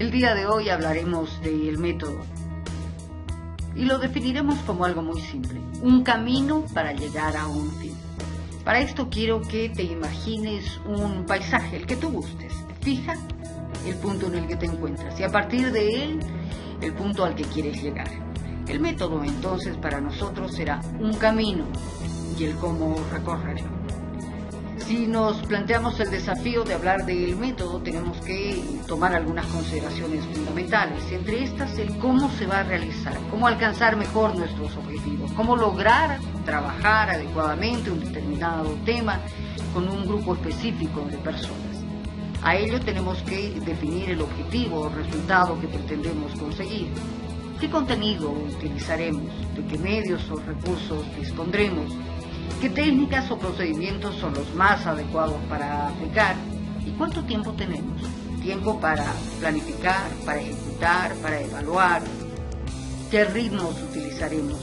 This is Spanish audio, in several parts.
El día de hoy hablaremos del método y lo definiremos como algo muy simple, un camino para llegar a un fin. Para esto quiero que te imagines un paisaje, el que tú gustes. Fija el punto en el que te encuentras y a partir de él, el punto al que quieres llegar. El método entonces para nosotros será un camino y el cómo recorrerlo. Si nos planteamos el desafío de hablar del método, tenemos que tomar algunas consideraciones fundamentales. Entre estas, el cómo se va a realizar, cómo alcanzar mejor nuestros objetivos, cómo lograr trabajar adecuadamente un determinado tema con un grupo específico de personas. A ello tenemos que definir el objetivo o resultado que pretendemos conseguir. ¿Qué contenido utilizaremos? ¿De qué medios o recursos dispondremos? ¿Qué técnicas o procedimientos son los más adecuados para aplicar? ¿Y cuánto tiempo tenemos? Tiempo para planificar, para ejecutar, para evaluar. ¿Qué ritmos utilizaremos?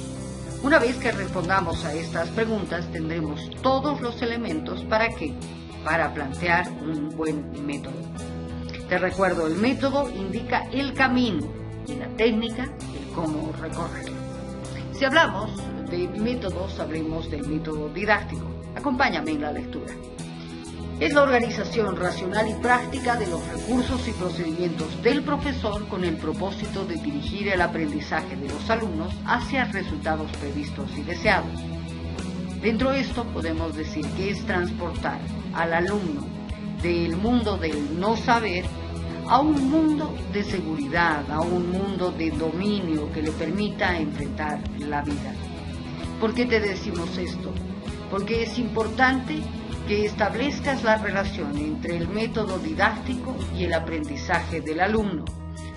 Una vez que respondamos a estas preguntas, tendremos todos los elementos para ¿qué? Para plantear un buen método. Te recuerdo, el método indica el camino y la técnica, el cómo recorrerlo. Si hablamos de métodos, hablemos del método didáctico. Acompáñame en la lectura. Es la organización racional y práctica de los recursos y procedimientos del profesor con el propósito de dirigir el aprendizaje de los alumnos hacia resultados previstos y deseados. Dentro de esto podemos decir que es transportar al alumno del mundo del no saber a un mundo de seguridad, a un mundo de dominio que le permita enfrentar la vida. ¿Por qué te decimos esto? Porque es importante que establezcas la relación entre el método didáctico y el aprendizaje del alumno,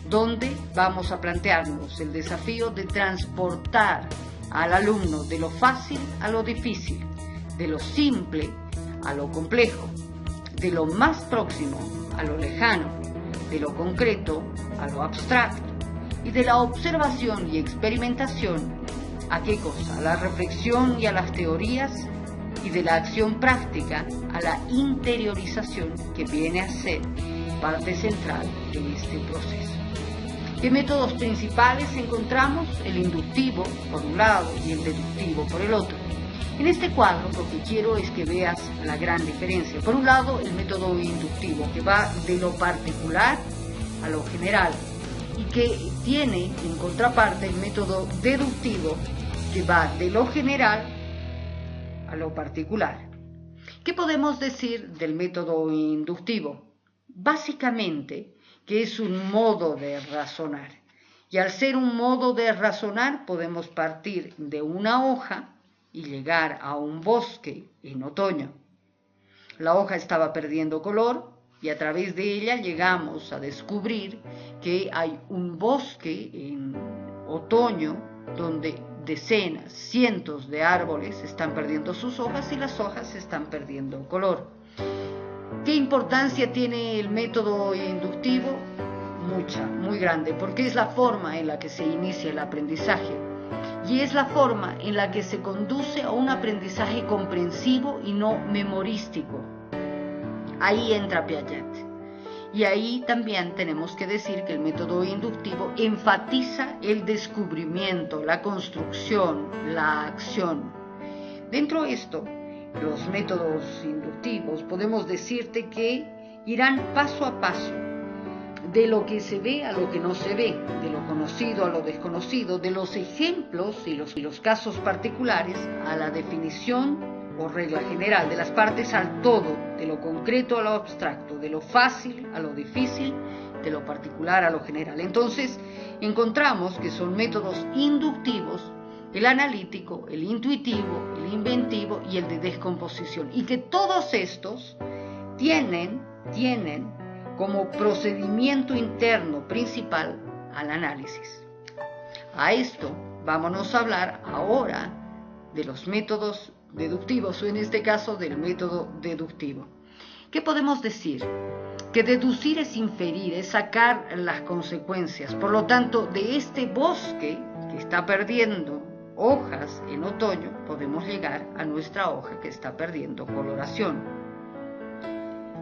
donde vamos a plantearnos el desafío de transportar al alumno de lo fácil a lo difícil, de lo simple a lo complejo, de lo más próximo a lo lejano, de lo concreto a lo abstracto y de la observación y experimentación ¿a qué cosa? A la reflexión y a las teorías y de la acción práctica a la interiorización que viene a ser parte central de este proceso. ¿Qué métodos principales encontramos? El inductivo por un lado y el deductivo por el otro. En este cuadro lo que quiero es que veas la gran diferencia. Por un lado, el método inductivo, que va de lo particular a lo general, y que tiene en contraparte el método deductivo, que va de lo general a lo particular. ¿Qué podemos decir del método inductivo? Básicamente, que es un modo de razonar. Y al ser un modo de razonar, podemos partir de una hoja y llegar a un bosque en otoño. La hoja estaba perdiendo color y a través de ella llegamos a descubrir que hay un bosque en otoño donde decenas, cientos de árboles están perdiendo sus hojas y las hojas están perdiendo color. ¿Qué importancia tiene el método inductivo? Mucha, muy grande, porque es la forma en la que se inicia el aprendizaje y es la forma en la que se conduce a un aprendizaje comprensivo y no memorístico. Ahí entra Piaget. Y ahí también tenemos que decir que el método inductivo enfatiza el descubrimiento, la construcción, la acción. Dentro de esto, los métodos inductivos podemos decirte que irán paso a paso, de lo que se ve a lo que no se ve, de lo conocido a lo desconocido, de los ejemplos y los casos particulares a la definición o regla general, de las partes al todo, de lo concreto a lo abstracto, de lo fácil a lo difícil, de lo particular a lo general. Entonces, encontramos que son métodos inductivos, el analítico, el intuitivo, el inventivo y el de descomposición, y que todos estos tienen como procedimiento interno principal al análisis. A esto vámonos a hablar ahora de los métodos deductivos, o en este caso del método deductivo. ¿Qué podemos decir? Que deducir es inferir, es sacar las consecuencias. Por lo tanto, de este bosque que está perdiendo hojas en otoño, podemos llegar a nuestra hoja que está perdiendo coloración.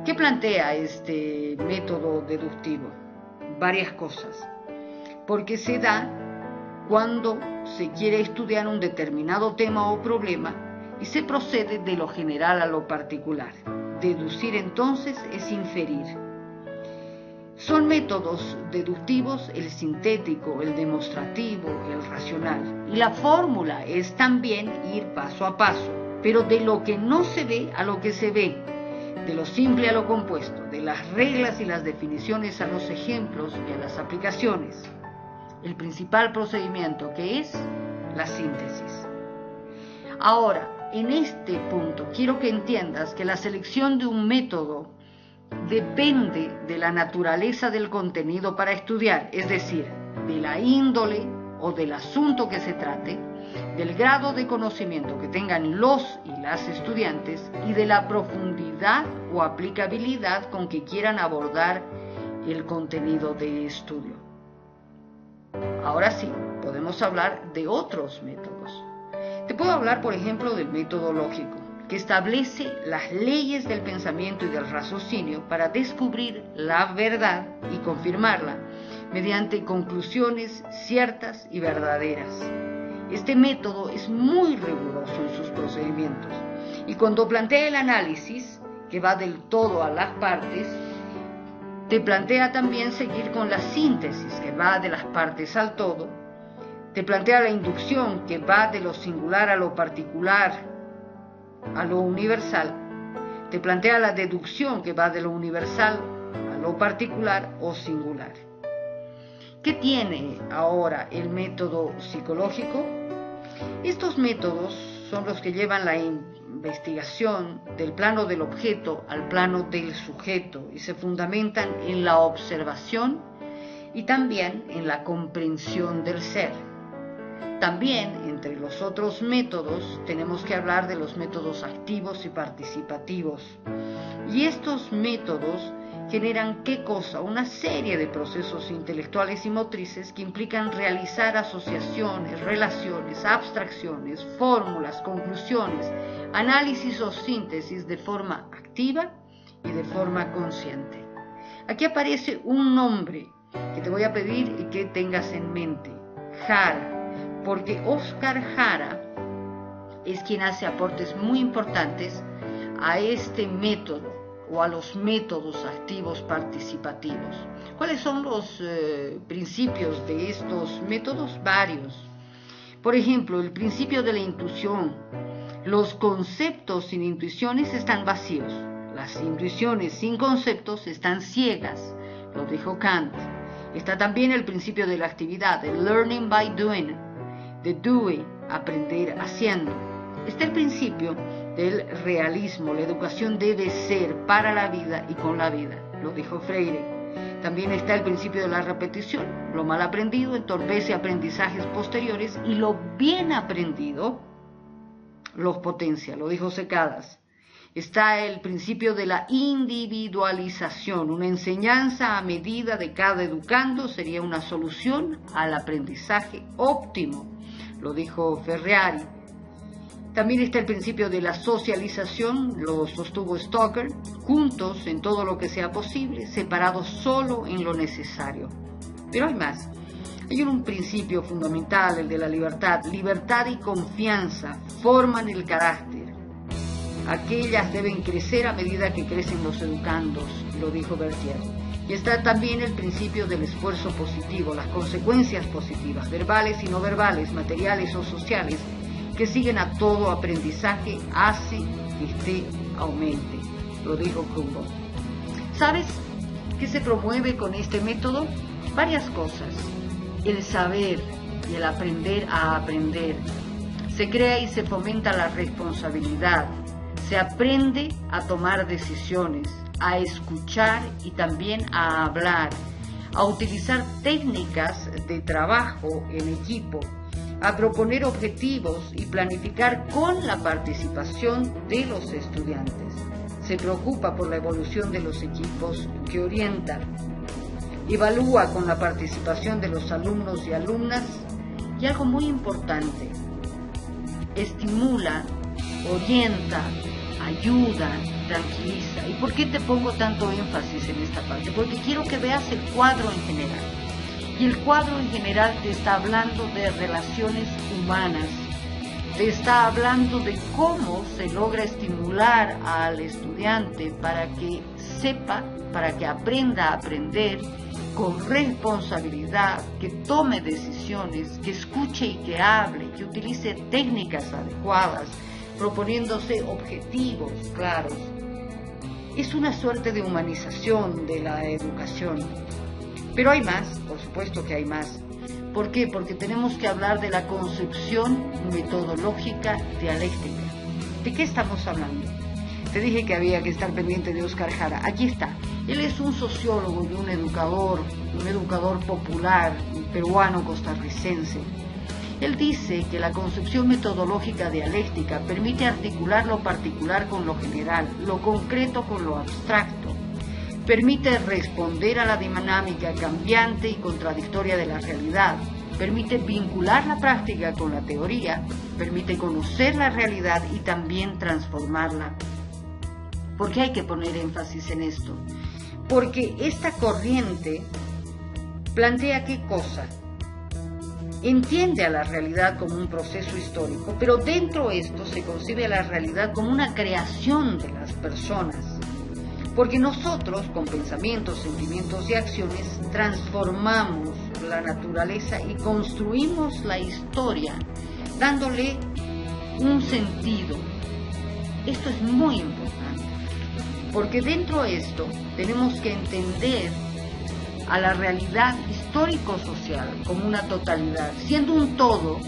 ¿Qué plantea este método deductivo? varias cosas, porque se da cuando se quiere estudiar un determinado tema o problema y se procede de lo general a lo particular. Deducir entonces es inferir. Son métodos deductivos el sintético, el demostrativo, el racional. Y la fórmula es también ir paso a paso, pero de lo que no se ve a lo que se ve, de lo simple a lo compuesto, de las reglas y las definiciones a los ejemplos y a las aplicaciones. El principal procedimiento que es la síntesis. Ahora, en este punto quiero que entiendas que la selección de un método depende de la naturaleza del contenido para estudiar, es decir, de la índole o del asunto que se trate, del grado de conocimiento que tengan los y las estudiantes y de la profundidad o aplicabilidad con que quieran abordar el contenido de estudio. Ahora sí, podemos hablar de otros métodos. Te puedo hablar, por ejemplo, del método lógico, que establece las leyes del pensamiento y del raciocinio para descubrir la verdad y confirmarla mediante conclusiones ciertas y verdaderas. Este método es muy riguroso en sus procedimientos y cuando plantea el análisis, que va del todo a las partes, te plantea también seguir con la síntesis, que va de las partes al todo, te plantea la inducción, que va de lo singular a lo particular, a lo universal, te plantea la deducción, que va de lo universal a lo particular o singular. ¿Qué tiene ahora el método psicológico? Estos métodos son los que llevan la investigación del plano del objeto al plano del sujeto y se fundamentan en la observación y también en la comprensión del ser. También, entre los otros métodos, tenemos que hablar de los métodos activos y participativos. Y estos métodos generan, ¿qué cosa? Una serie de procesos intelectuales y motrices que implican realizar asociaciones, relaciones, abstracciones, fórmulas, conclusiones, análisis o síntesis de forma activa y de forma consciente. Aquí aparece un nombre que te voy a pedir que tengas en mente, Jara. Porque Oscar Jara es quien hace aportes muy importantes a este método o a los métodos activos participativos. ¿Cuáles son los principios de estos métodos? Varios. Por ejemplo, el principio de la intuición. Los conceptos sin intuiciones están vacíos. Las intuiciones sin conceptos están ciegas, lo dijo Kant. Está también el principio de la actividad, el learning by doing, de doing, aprender haciendo. Está el principio del realismo, la educación debe ser para la vida y con la vida, lo dijo Freire. También está el principio de la repetición, lo mal aprendido entorpece aprendizajes posteriores y lo bien aprendido los potencia, lo dijo Secadas. Está el principio de la individualización, una enseñanza a medida de cada educando sería una solución al aprendizaje óptimo, lo dijo Ferriari. También está el principio de la socialización, lo sostuvo Stoker, juntos en todo lo que sea posible, separados solo en lo necesario. Pero hay más. Hay un principio fundamental, el de la libertad. Libertad y confianza forman el carácter. Aquellas deben crecer a medida que crecen los educandos, lo dijo Berthier. Y está también el principio del esfuerzo positivo, las consecuencias positivas, verbales y no verbales, materiales o sociales, que siguen a todo aprendizaje, hace que éste aumente, lo dijo Humboldt. ¿Sabes qué se promueve con este método? Varias cosas. El saber y el aprender a aprender. Se crea y se fomenta la responsabilidad. Se aprende a tomar decisiones, a escuchar y también a hablar, a utilizar técnicas de trabajo en equipo, a proponer objetivos y planificar con la participación de los estudiantes. Se preocupa por la evolución de los equipos que orientan. Evalúa con la participación de los alumnos y alumnas y algo muy importante, estimula, orienta, ayuda, tranquiliza. ¿Y por qué te pongo tanto énfasis en esta parte? Porque quiero que veas el cuadro en general. Y el cuadro en general te está hablando de relaciones humanas, te está hablando de cómo se logra estimular al estudiante para que sepa, para que aprenda a aprender con responsabilidad, que tome decisiones, que escuche y que hable, que utilice técnicas adecuadas, proponiéndose objetivos claros. Es una suerte de humanización de la educación. Pero hay más, por supuesto que hay más. ¿Por qué? Porque tenemos que hablar de la concepción metodológica dialéctica. ¿De qué estamos hablando? Te dije que había que estar pendiente de Óscar Jara. Aquí está. Él es un sociólogo y un educador popular, peruano costarricense. Él dice que la concepción metodológica dialéctica permite articular lo particular con lo general, lo concreto con lo abstracto. Permite responder a la dinámica cambiante y contradictoria de la realidad. Permite vincular la práctica con la teoría. Permite conocer la realidad y también transformarla. ¿Por qué hay que poner énfasis en esto? Porque esta corriente plantea qué cosa. Entiende a la realidad como un proceso histórico, pero dentro de esto se concibe a la realidad como una creación de las personas. Porque nosotros, con pensamientos, sentimientos y acciones, transformamos la naturaleza y construimos la historia, dándole un sentido. Esto es muy importante, porque dentro de esto tenemos que entender a la realidad histórico-social como una totalidad. Siendo un todo,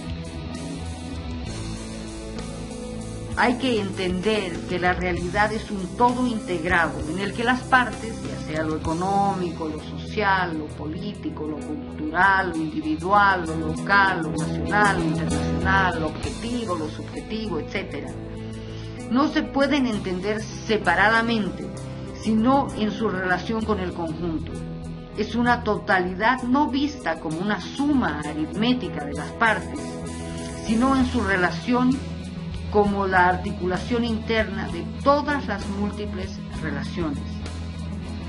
hay que entender que la realidad es un todo integrado, en el que las partes, ya sea lo económico, lo social, lo político, lo cultural, lo individual, lo local, lo nacional, lo internacional, lo objetivo, lo subjetivo, etc., no se pueden entender separadamente, sino en su relación con el conjunto. Es una totalidad no vista como una suma aritmética de las partes, sino en su relación como la articulación interna de todas las múltiples relaciones.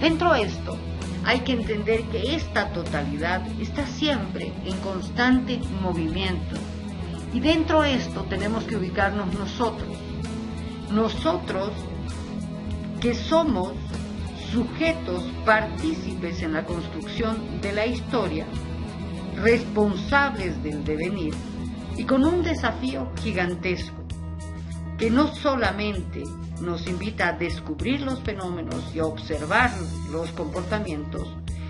Dentro de esto, hay que entender que esta totalidad está siempre en constante movimiento. Y dentro de esto tenemos que ubicarnos nosotros. Nosotros que somos sujetos partícipes en la construcción de la historia, responsables del devenir y con un desafío gigantesco, que no solamente nos invita a descubrir los fenómenos y a observar los comportamientos,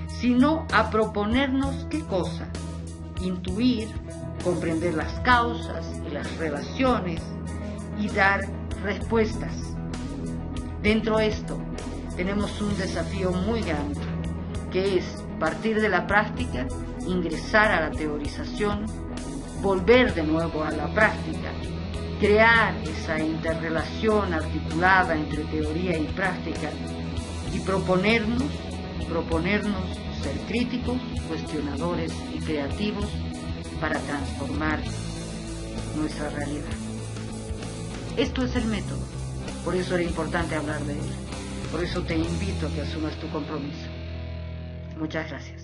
sino a proponernos qué cosa, intuir, comprender las causas y las relaciones y dar respuestas. Dentro de esto tenemos un desafío muy grande, que es partir de la práctica, ingresar a la teorización, volver de nuevo a la práctica, crear esa interrelación articulada entre teoría y práctica y proponernos ser críticos, cuestionadores y creativos para transformar nuestra realidad. Esto es el método, por eso era importante hablar de él, por eso te invito a que asumas tu compromiso. Muchas gracias.